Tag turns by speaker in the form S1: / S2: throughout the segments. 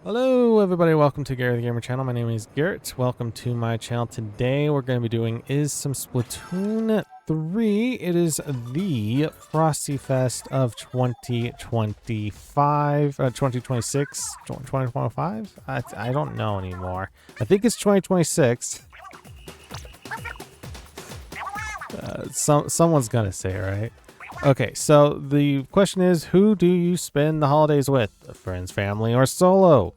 S1: Hello everybody, welcome to Garrett the Gamer channel. My name is Garrett. Welcome to my channel. Today we're going to be doing some Splatoon 3. It is the FrostyFest of 2025, 2026, 2025? I don't know anymore. I think it's 2026. Someone's gonna say it, right? Okay, so the question is, who do you spend the holidays with? Friends, family, or solo?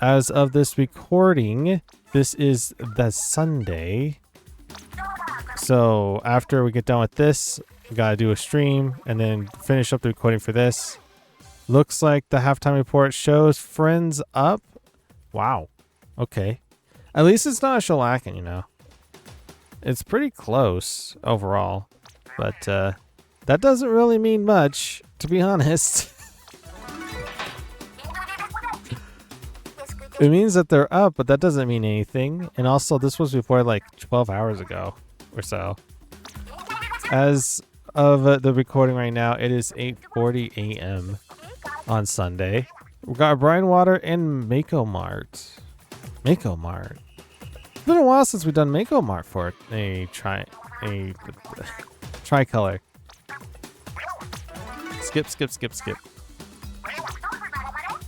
S1: As of this recording, this is the Sunday. So after we get done with this, we gotta do a stream and then finish up the recording for this. Looks like the halftime report shows friends up. Wow. Okay. At least it's not a shellacking, you know. It's pretty close overall. But that doesn't really mean much, to be honest. It means that they're up, but that doesn't mean anything. And also, this was reported like 12 hours ago or so. As of the recording right now, it is 8:40 a.m. on Sunday. We got Brinewater and MakoMart. MakoMart. It's been a while since we've done MakoMart for a Tricolor. Skip.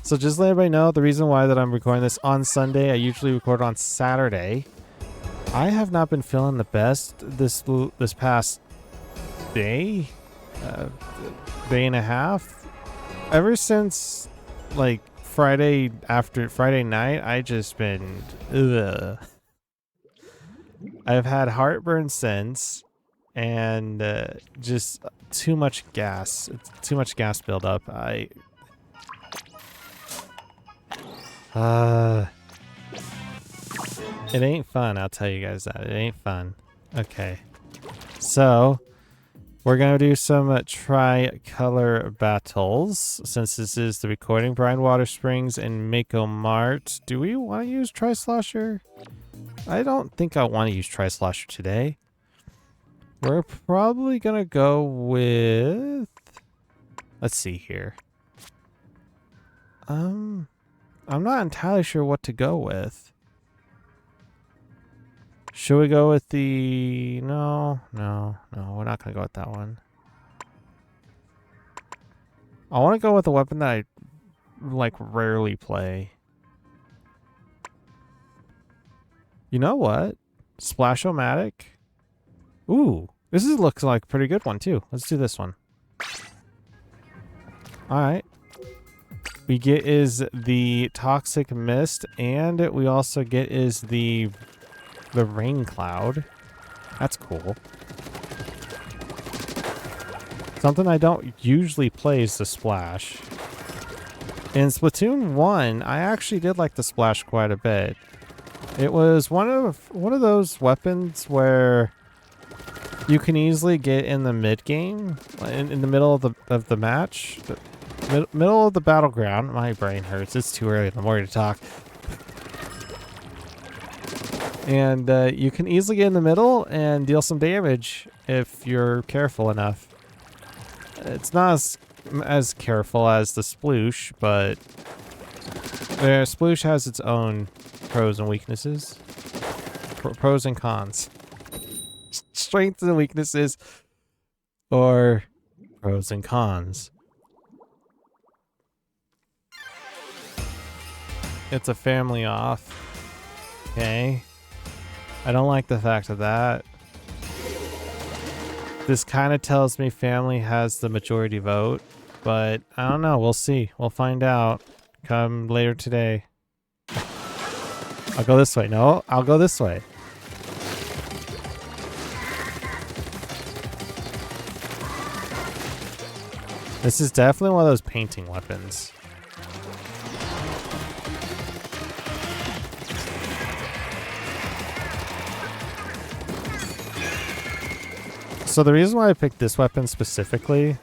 S1: So just let everybody know, the reason why that I'm recording this on Sunday, I usually record on Saturday. I have not been feeling the best this past day, day and a half. Ever since like Friday night, I just been ugh. I've had heartburn since. And just too much gas. It's too much gas buildup. It ain't fun, I'll tell you guys that. It ain't fun. Okay. So, we're going to do some Tricolor battles. Since this is the recording, Brinewater Springs and MakoMart. Do we want to use Tri-Slosher? I don't think I want to use Tri-Slosher today. We're probably gonna go with, let's see here. I'm not entirely sure what to go with. Should we go with the, no, we're not gonna go with that one. I want to go with a weapon that I like rarely play. You know what? Splash-O-Matic. Ooh. This looks like a pretty good one, too. Let's do this one. Alright. We get is the Toxic Mist, and we also get is the Rain Cloud. That's cool. Something I don't usually play is the Splash. In Splatoon 1, I actually did like the Splash quite a bit. It was one of those weapons where you can easily get in the mid game, in the middle of the match, the middle of the battleground. My brain hurts. It's too early in the morning to talk. And you can easily get in the middle and deal some damage if you're careful enough. It's not as careful as the Sploosh, but the Sploosh has its own pros and weaknesses, pros and cons. Strengths and weaknesses, or pros and cons. It's a family off. Okay. I don't like the fact of that. This kind of tells me family has the majority vote, but I don't know. We'll see. We'll find out come later today. I'll go this way. No, I'll go this way. This is definitely one of those painting weapons. So the reason why I picked this weapon specifically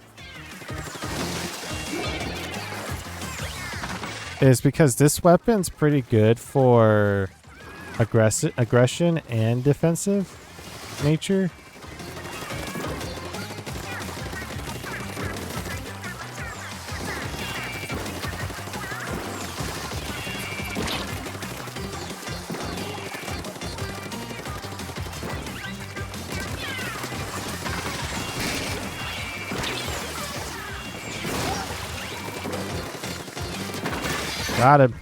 S1: is because this weapon's pretty good for aggression and defensive nature. Got him.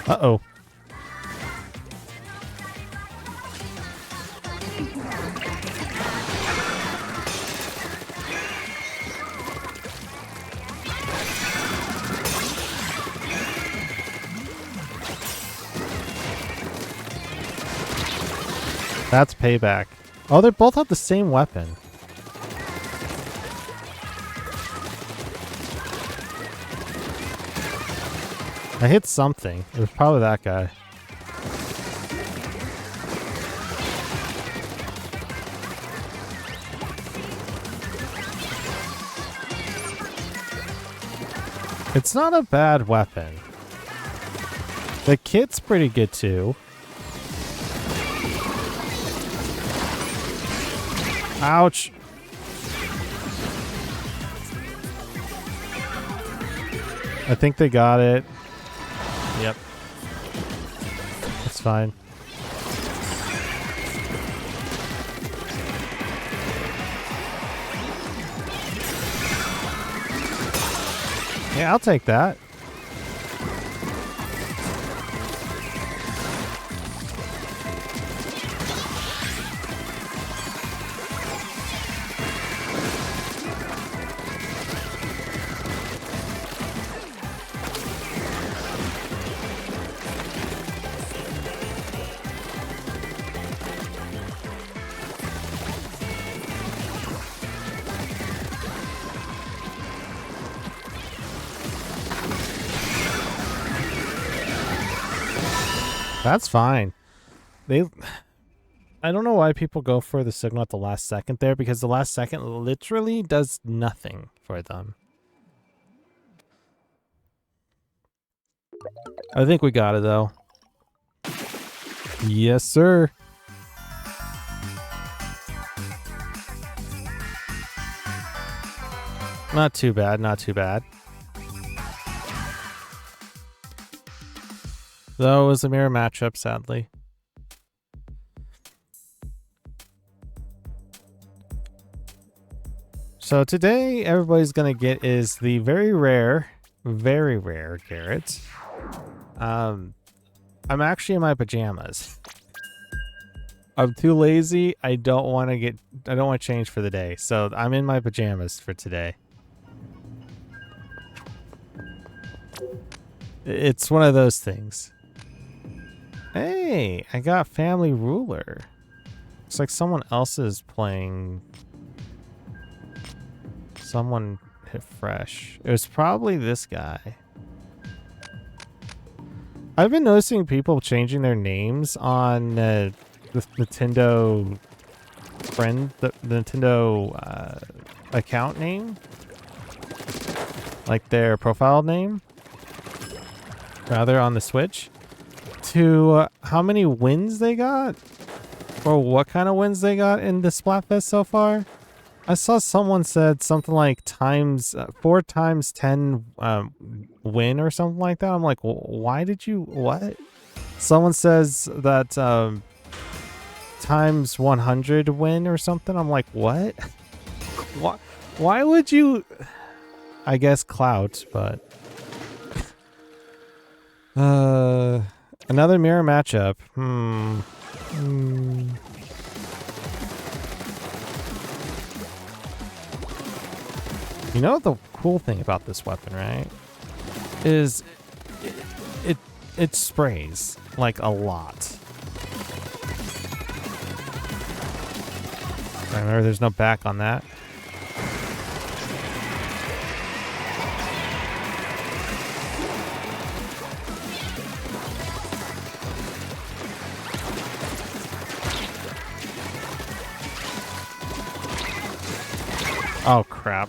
S1: Uh-oh. That's payback. Oh, they both have the same weapon. I hit something. It was probably that guy. It's not a bad weapon. The kit's pretty good too. Ouch. I think they got it. Yep. It's fine. Yeah, I'll take that. That's fine. I don't know why people go for the signal at the last second there, because the last second literally does nothing for them. I think we got it though. Yes, sir. Not too bad, not too bad. Though it was a mirror matchup, sadly. So today, everybody's gonna get is the very rare Garrett. I'm actually in my pajamas. I'm too lazy. I don't want to change for the day. So I'm in my pajamas for today. It's one of those things. Hey, I got Family Ruler. Looks like someone else is playing. Someone hit fresh. It was probably this guy. I've been noticing people changing their names on the Nintendo friend, the Nintendo account name. Like their profile name. Rather on the Switch. To how many wins they got, or what kind of wins they got in the Splatfest so far. I saw someone said something like 4 times 10 win or something like that. I'm like, why did you what? Someone says that times 100 win or something. I'm like, what? Why would you? I guess clout, but another mirror matchup. You know the cool thing about this weapon, right? Is it sprays like a lot. Remember, there's no back on that. Oh, crap.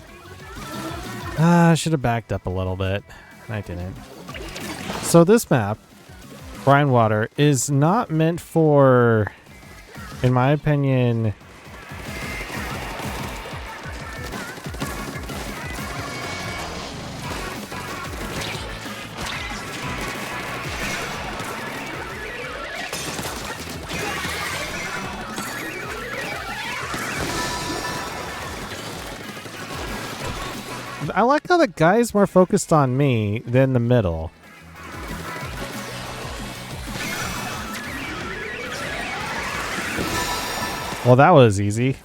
S1: I should have backed up a little bit. I didn't. So this map, Brinewater, is not meant for, in my opinion, I like how the guy's more focused on me than the middle. Well, that was easy.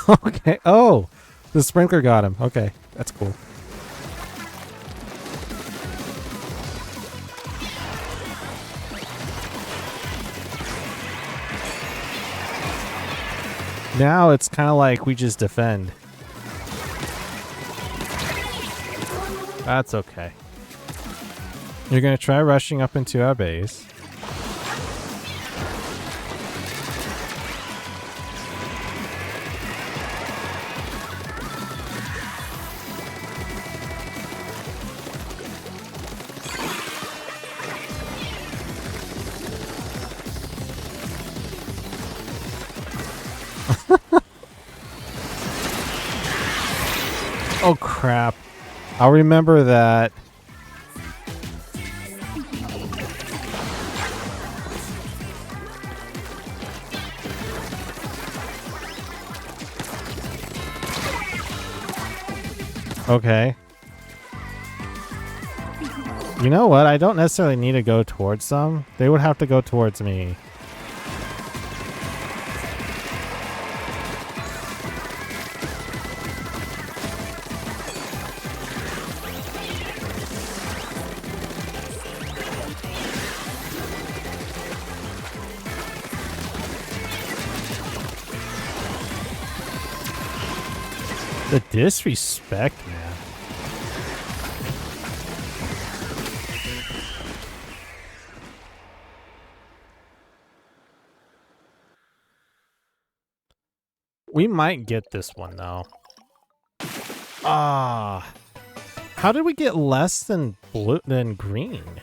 S1: Okay. Oh, the sprinkler got him. Okay, that's cool. Now it's kind of like we just defend. That's okay. You're going to try rushing up into our base. Oh crap. I'll remember that. Okay. You know what? I don't necessarily need to go towards them. They would have to go towards me. The disrespect, man. We might get this one, though. Ah. How did we get less than blue than green?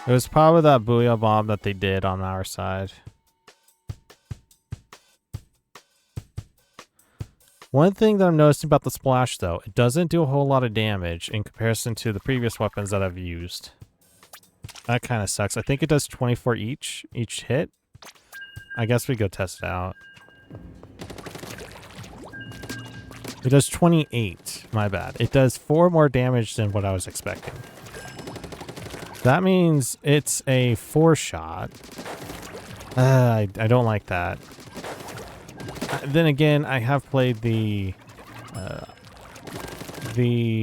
S1: It was probably that Booyah Bomb that they did on our side. One thing that I'm noticing about the Splash, though, it doesn't do a whole lot of damage in comparison to the previous weapons that I've used. That kind of sucks. I think it does 24 each hit. I guess we go test it out. It does 28. My bad. It does 4 more damage than what I was expecting. That means it's a 4-shot. I don't like that. Then again, I have played the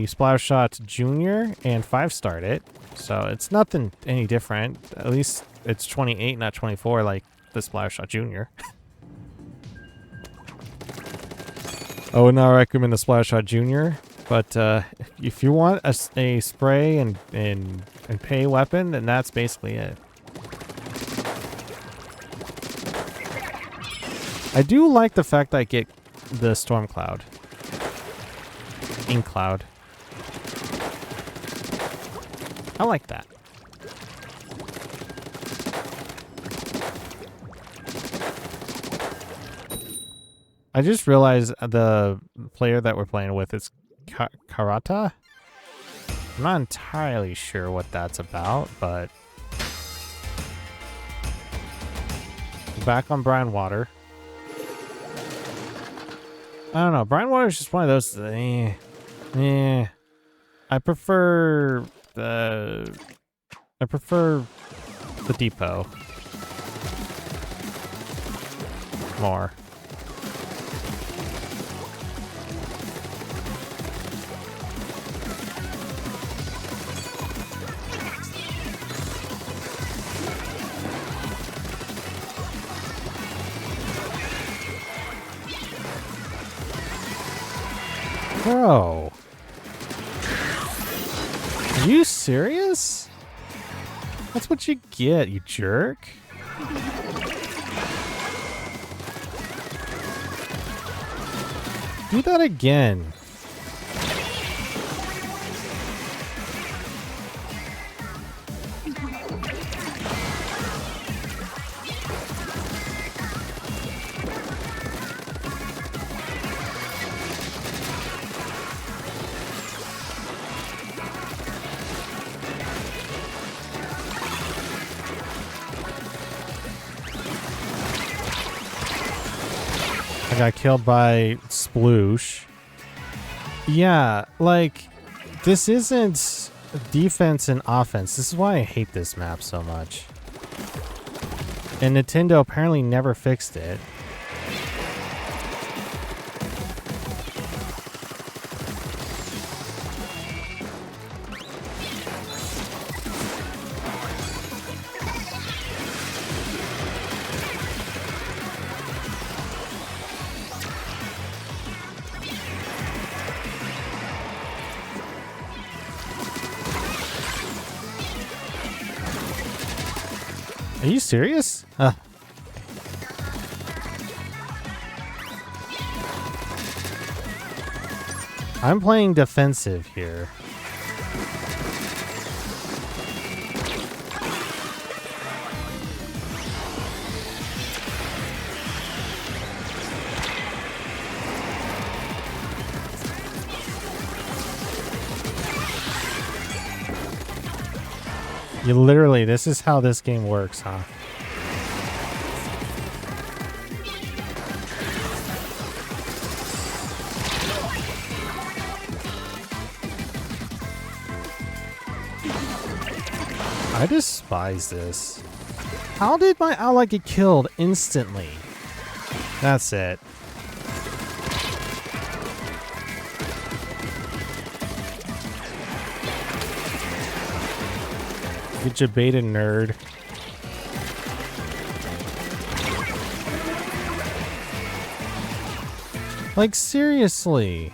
S1: Splash Shot Junior and 5-starred it, so it's nothing any different. At least it's 28, not 24, like the Splash Shot Junior. I would not recommend the Splash Shot Junior, but if you want a spray and pay weapon, then that's basically it. I do like the fact that I get the Storm Cloud. Ink Cloud. I like that. I just realized the player that we're playing with is Karata. I'm not entirely sure what that's about, but... Back on Brinewater. I don't know. Brinewater is just one of those. I prefer the depot more. Bro. Are you serious? That's what you get, you jerk. Do that again. I got killed by Sploosh. Yeah, like, this isn't defense and offense. This is why I hate this map so much. And Nintendo apparently never fixed it. Are you serious? I'm playing defensive here. You literally, this is how this game works, huh? I despise this. How did my ally get killed instantly? That's it. Get your beta, nerd. Like, seriously.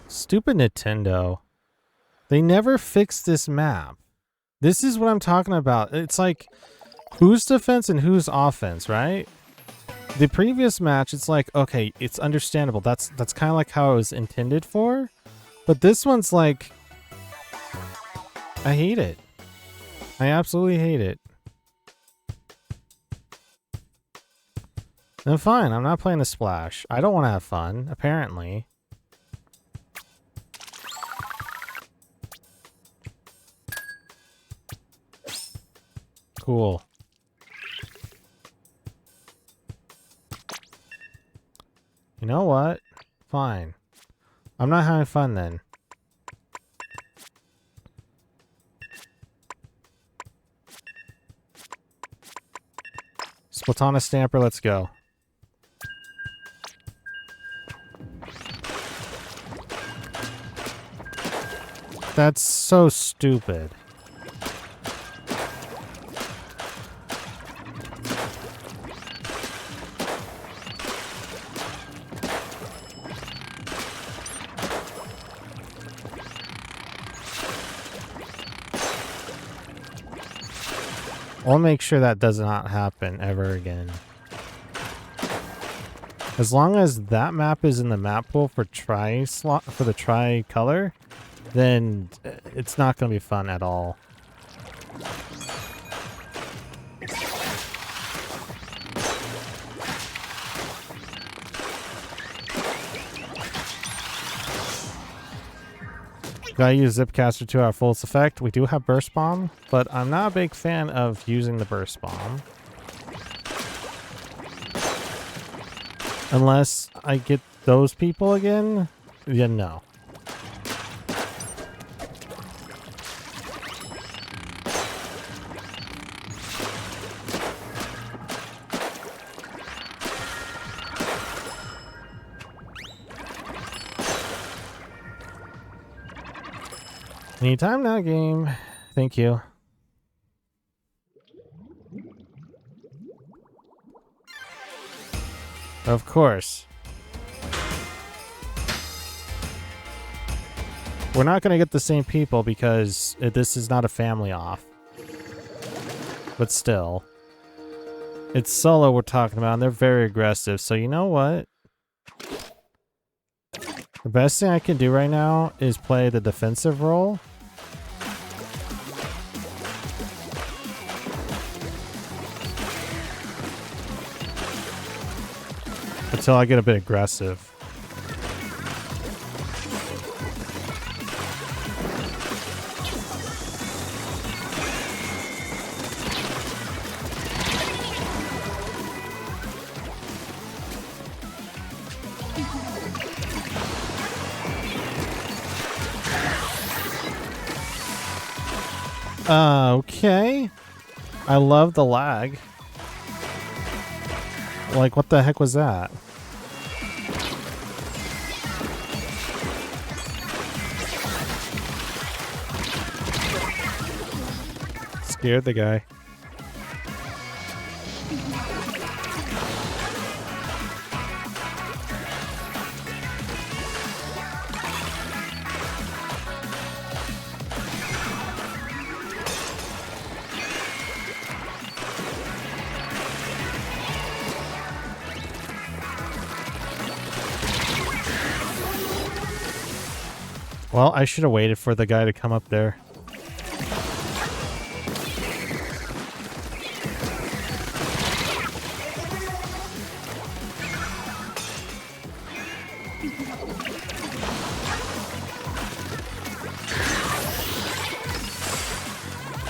S1: Stupid Nintendo. They never fixed this map. This is what I'm talking about. It's like, who's defense and who's offense, right? The previous match, it's like, okay, it's understandable. That's kind of like how it was intended for. But this one's like, I hate it. I absolutely hate it. Then fine, I'm not playing the Splash. I don't want to have fun, apparently. Cool. You know what? Fine. I'm not having fun then. Splatana Stamper, let's go. That's so stupid. I'll make sure that does not happen ever again. As long as that map is in the map pool for the tricolor, then it's not going to be fun at all. Gotta use Zipcaster to our fullest effect. We do have Burst Bomb, but I'm not a big fan of using the Burst Bomb. Unless I get those people again, then no. Anytime now, game. Thank you. Of course. We're not going to get the same people because this is not a family off. But still. It's solo we're talking about, and they're very aggressive. So you know what? The best thing I can do right now is play the defensive role. Until I get a bit aggressive. Okay. I love the lag. Like, what the heck was that? Scared the guy. Well, I should have waited for the guy to come up there.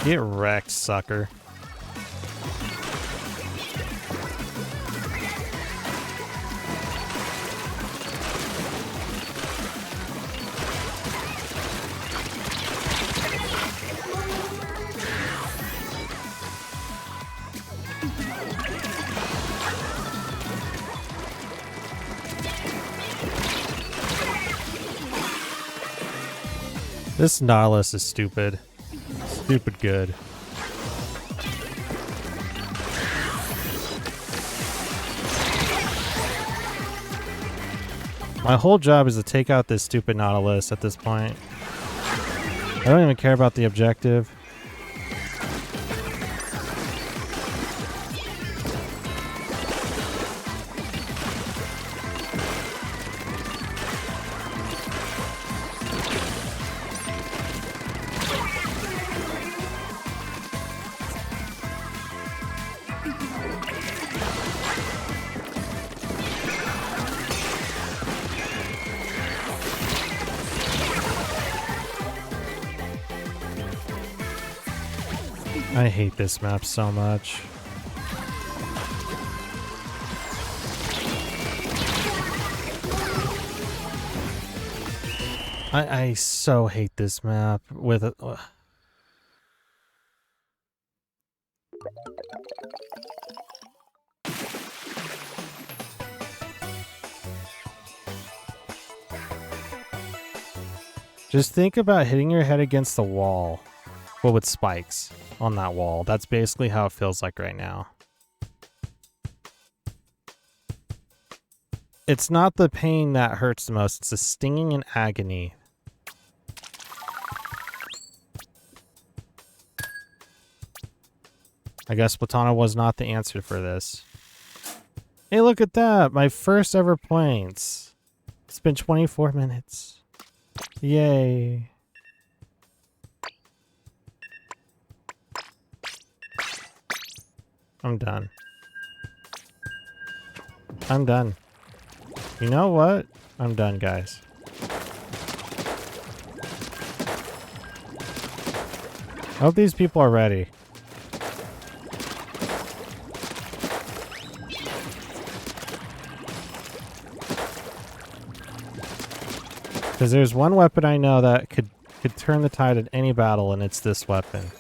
S1: Get wrecked, sucker. This Nautilus is stupid. Stupid good. My whole job is to take out this stupid Nautilus at this point. I don't even care about the objective. I hate this map so much. I so hate this map with it. Just think about hitting your head against the wall, but with spikes on that wall. That's basically how it feels like right now. It's not the pain that hurts the most, it's the stinging and agony. I guess Platana was not the answer for this. Hey, look at that! My first ever points. It's been 24 minutes. Yay. I'm done. I'm done. You know what? I'm done, guys. I hope these people are ready. Because there's one weapon I know that could turn the tide in any battle, and it's this weapon.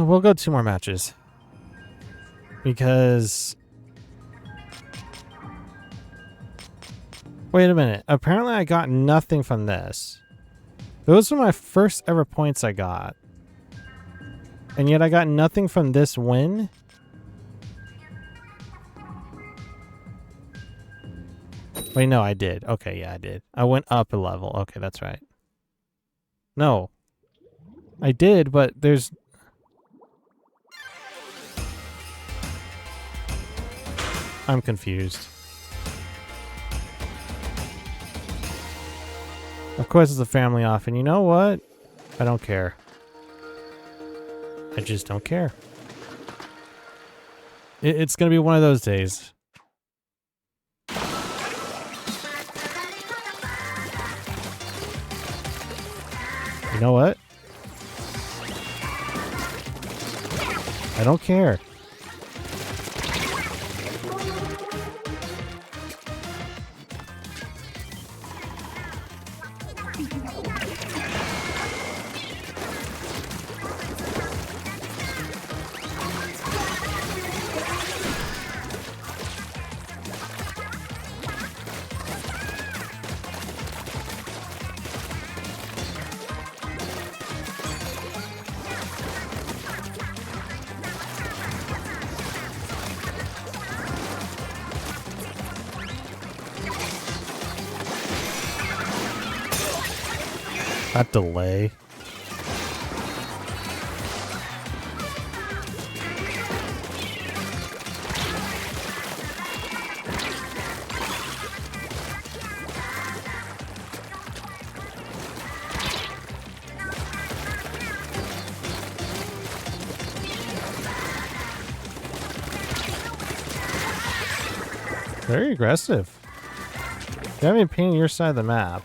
S1: We'll go 2 more matches. Because... Wait a minute. Apparently I got nothing from this. Those were my first ever points I got. And yet I got nothing from this win? Wait, no, I did. Okay, yeah, I did. I went up a level. Okay, that's right. No. I did, but there's... I'm confused. Of course it's a family off, and you know what? I don't care. I just don't care. It's gonna be one of those days. You know what? I don't care. That delay. Very aggressive. You haven't painted your side of the map.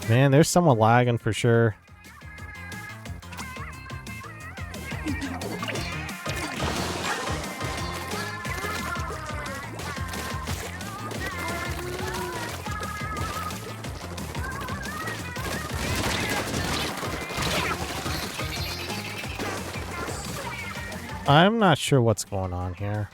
S1: Man, there's someone lagging for sure. I'm not sure what's going on here.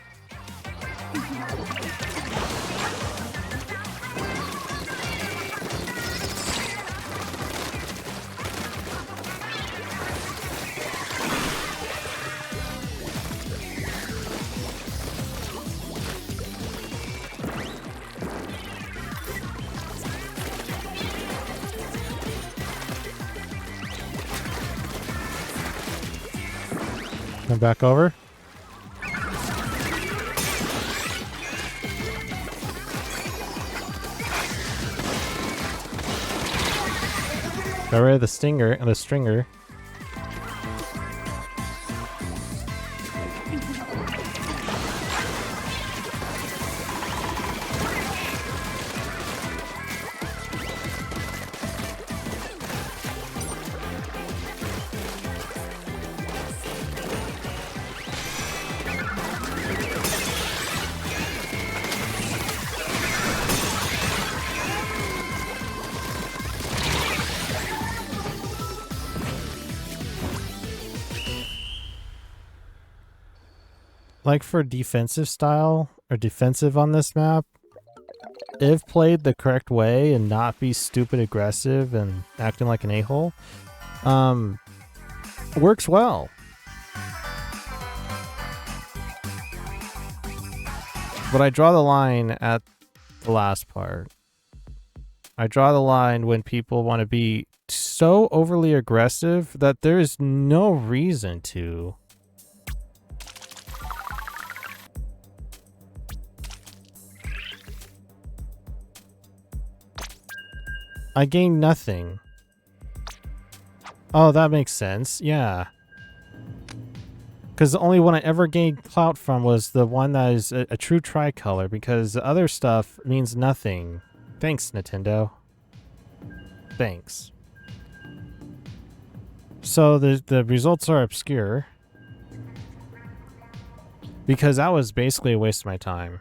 S1: Come back over. Got rid of the stinger and the stringer. Like for defensive style or defensive on this map, if played the correct way and not be stupid aggressive and acting like an a-hole, works well. But I draw the line at the last part. I draw the line when people want to be so overly aggressive that there is no reason to. I gained nothing. Oh, that makes sense. Yeah. Because the only one I ever gained clout from was the one that is a true tricolor, because the other stuff means nothing. Thanks, Nintendo. Thanks. So the results are obscure, because that was basically a waste of my time.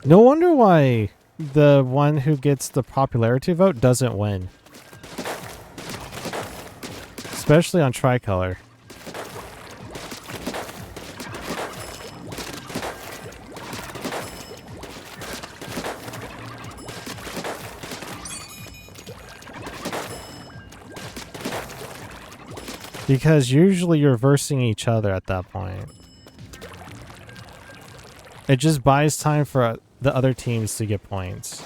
S1: No wonder why the one who gets the popularity vote doesn't win. Especially on Tricolor. Because usually you're versing each other at that point. It just buys time for the other teams to get points.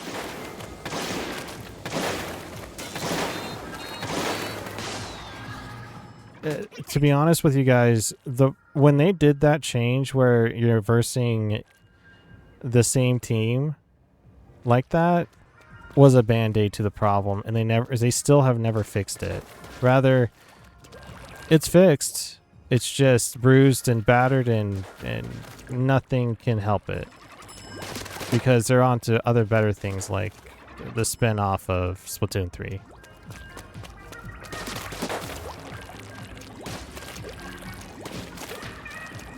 S1: To be honest with you guys, when they did that change where you're versing the same team like that, was a band-aid to the problem, and they still have never fixed it. Rather, it's fixed. It's just bruised and battered, and nothing can help it. Because they're on to other better things like the spin-off of Splatoon 3.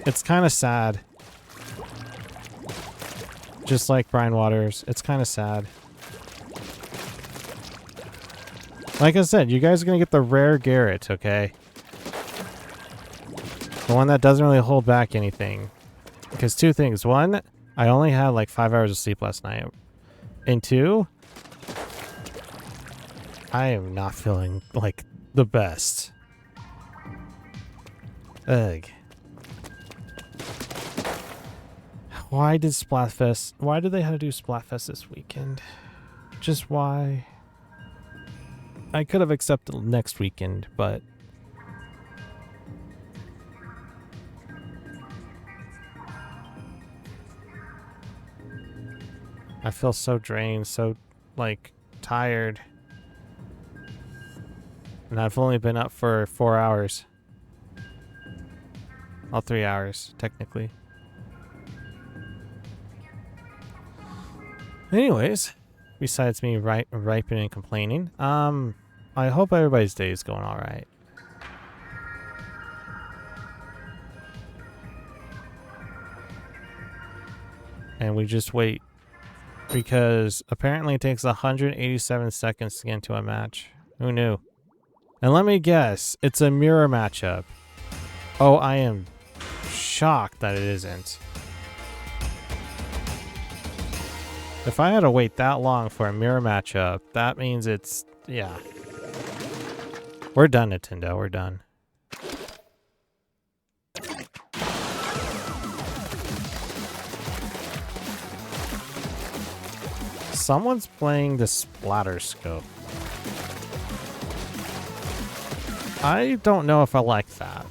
S1: It's kind of sad. Just like Brinewater's, it's kind of sad. Like I said, you guys are going to get the rare Garrett, okay? The one that doesn't really hold back anything. Because two things. One, I only had like 5 hours of sleep last night. And two, I am not feeling like the best. Ugh. Why did Splatfest... Why did they have to do Splatfest this weekend? Just why? I could have accepted next weekend, but... I feel so drained, so, like, tired. And I've only been up for 4 hours. Well, 3 hours, technically. Anyways, besides me ripening and complaining, I hope everybody's day is going alright. And we just wait. Because apparently it takes 187 seconds to get into a match. Who knew? And let me guess, it's a mirror matchup. Oh, I am shocked that it isn't. If I had to wait that long for a mirror matchup, that means it's... yeah. We're done, Nintendo. We're done. Someone's playing the splatter scope. I don't know if I like that.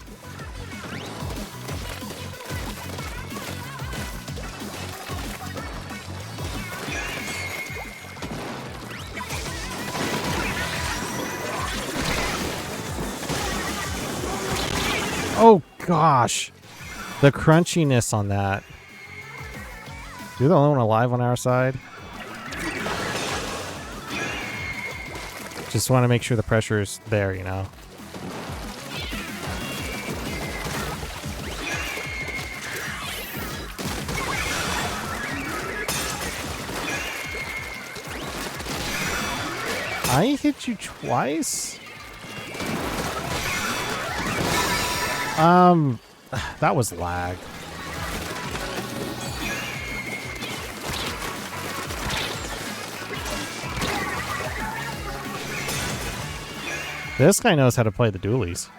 S1: Oh gosh, the crunchiness on that. You're the only one alive on our side. Just want to make sure the pressure is there, you know. I hit you twice? That was lag. This guy knows how to play the dualies.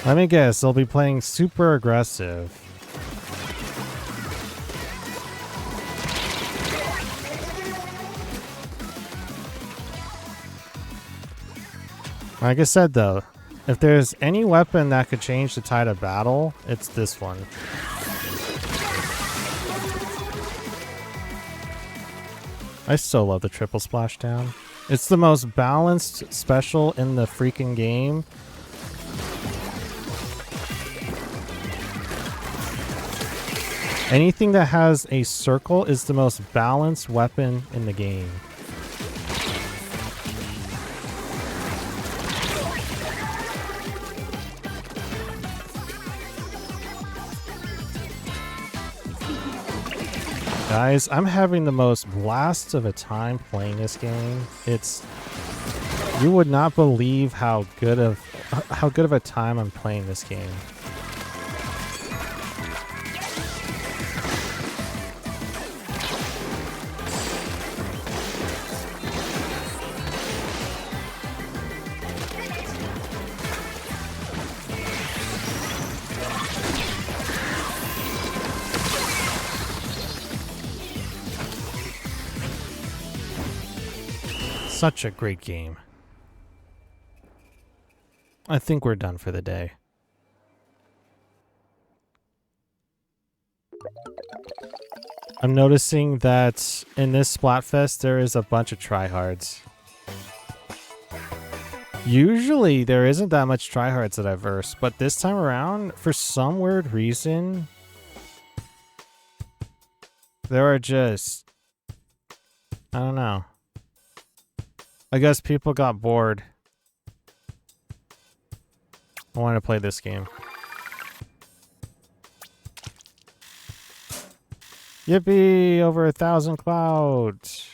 S1: Let me guess, they'll be playing super aggressive. Like I said though, if there's any weapon that could change the tide of battle, it's this one. I still love the triple splashdown. It's the most balanced special in the freaking game. Anything that has a circle is the most balanced weapon in the game. Guys, I'm having the most blast of a time playing this game. You would not believe how good of a time I'm playing this game. Such a great game. I think we're done for the day. I'm noticing that in this Splatfest there is a bunch of tryhards. Usually there isn't that much tryhards that I verse, but this time around, for some weird reason, there are just... I don't know. I guess people got bored. I wanted to play this game. Yippee! Over 1,000 clouds!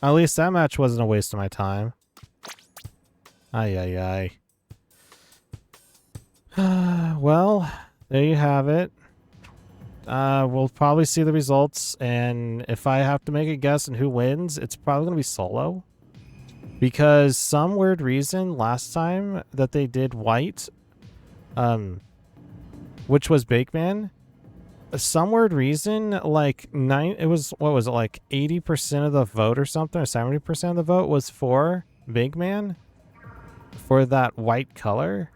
S1: At least that match wasn't a waste of my time. Ay, ay, ay. Well, there you have it. We'll probably see the results, and if I have to make a guess on who wins, it's probably going to be solo. Because some weird reason last time that they did white, which was Big Man, some weird reason, like what was it, like 80% of the vote or something, or 70% of the vote was for Big Man, for that white color.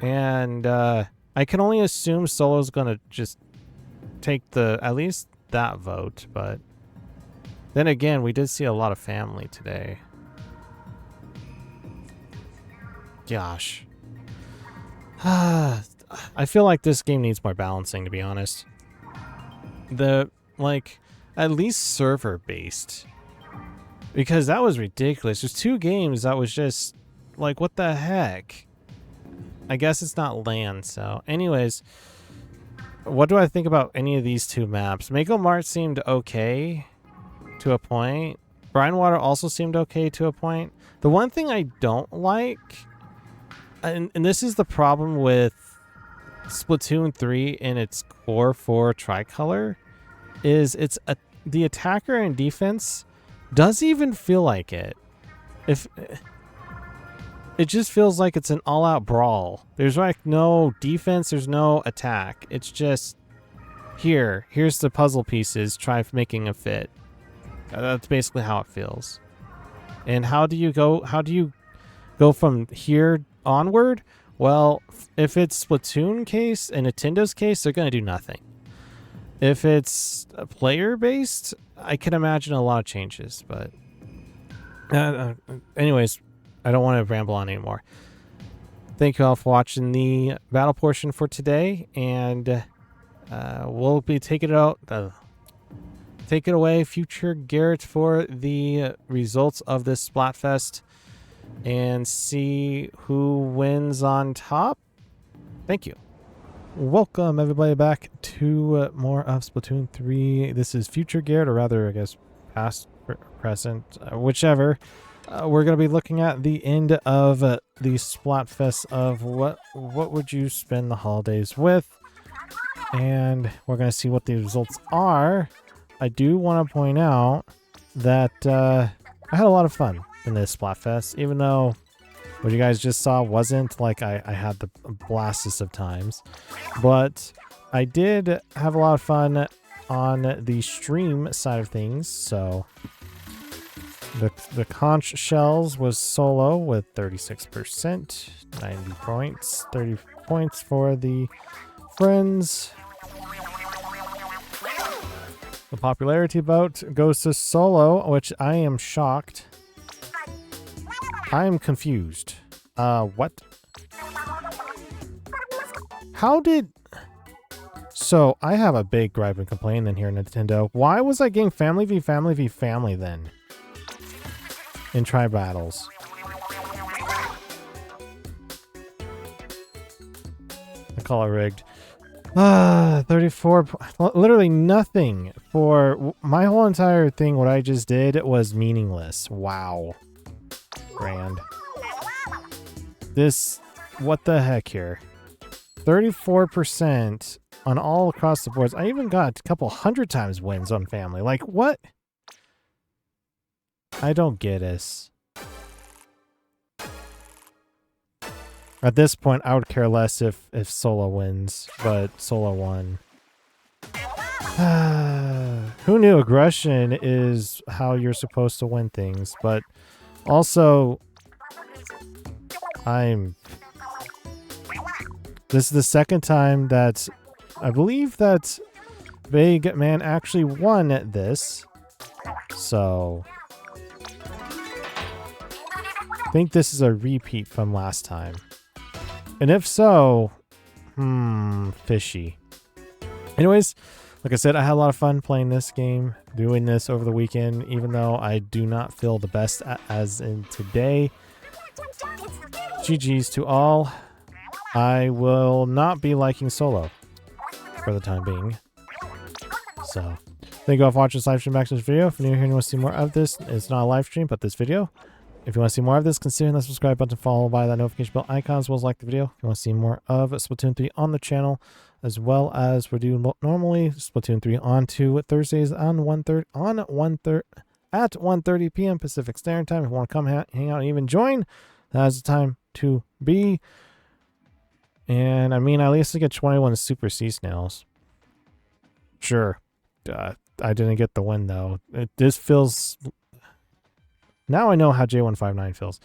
S1: And I can only assume solo's gonna just take at least that vote, but then again, we did see a lot of family today. Gosh. I feel like this game needs more balancing, to be honest. At least server based, because that was ridiculous. There's 2 games that was just like, what the heck? I guess it's not LAN. So anyways, what do I think about any of these 2 maps? MakoMart seemed okay to a point. Brinewater also seemed okay to a point. The one thing I don't like, and this is the problem with Splatoon 3 in its core 4 Tricolor, is the attacker and defense doesn't even feel like it. It just feels like it's an all-out brawl. There's like no defense, there's no attack. It's just here's the puzzle pieces, try making a fit. That's basically how it feels. And how do you go from here onward? Well, if it's Splatoon case and Nintendo's case, they're going to do nothing. If it's player-based, I can imagine a lot of changes, but anyways, I don't want to ramble on anymore. Thank you all for watching the battle portion for today, and we'll be taking it out. Take it away, Future Garrett, for the results of this Splatfest and see who wins on top. Thank you. Welcome everybody back to more of Splatoon 3. This is Future Garrett, or rather, I guess, past, present, whichever. We're going to be looking at the end of the Splatfest of what would you spend the holidays with, and we're going to see what the results are. I do want to point out that I had a lot of fun in this Splatfest, even though what you guys just saw wasn't like I had the blastest of times, but I did have a lot of fun on the stream side of things. So the conch shells was solo with 36%, 90 points, 30 points for the friends. The popularity vote goes to solo, which I am shocked. I am confused. What? How did... So, I have a big gripe and complaint in here, Nintendo. Why was I getting family v family v family then? In tri-battles. I call it rigged. 34, literally nothing for my whole entire thing. What I just did was meaningless. Wow. Grand. This, what the heck here? 34% on all across the boards. I even got a couple 100 times wins on family. Like, what? I don't get this. At this point, I would care less if solo wins, but solo won. Who knew aggression is how you're supposed to win things, but also this is the second time that I believe that Big Man actually won this. So I think this is a repeat from last time. And if so, fishy. Anyways, like I said, I had a lot of fun playing this game, doing this over the weekend, even though I do not feel the best as in today. GG's to all. I will not be liking solo for the time being. So, thank you all for watching this live stream back to this video. If you're new here and you want to see more of this, it's not a live stream, but this video. If you want to see more of this, consider hitting the subscribe button, followed by that notification bell icon, as well as like the video. If you want to see more of Splatoon 3 on the channel, as well as we do normally Splatoon 3 on to Thursdays on at 1:30 p.m. Pacific Standard Time. If you want to come hang out and even join, that is the time to be. And I mean, at least I get 21 Super Sea Snails. Sure. I didn't get the win though. This feels... Now I know how J159 feels.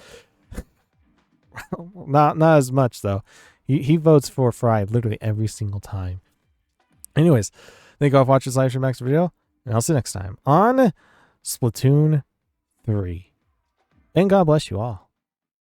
S1: not as much though. He votes for Fry literally every single time. Anyways, thank you all for watching this live stream next video, and I'll see you next time on Splatoon 3. And God bless you all.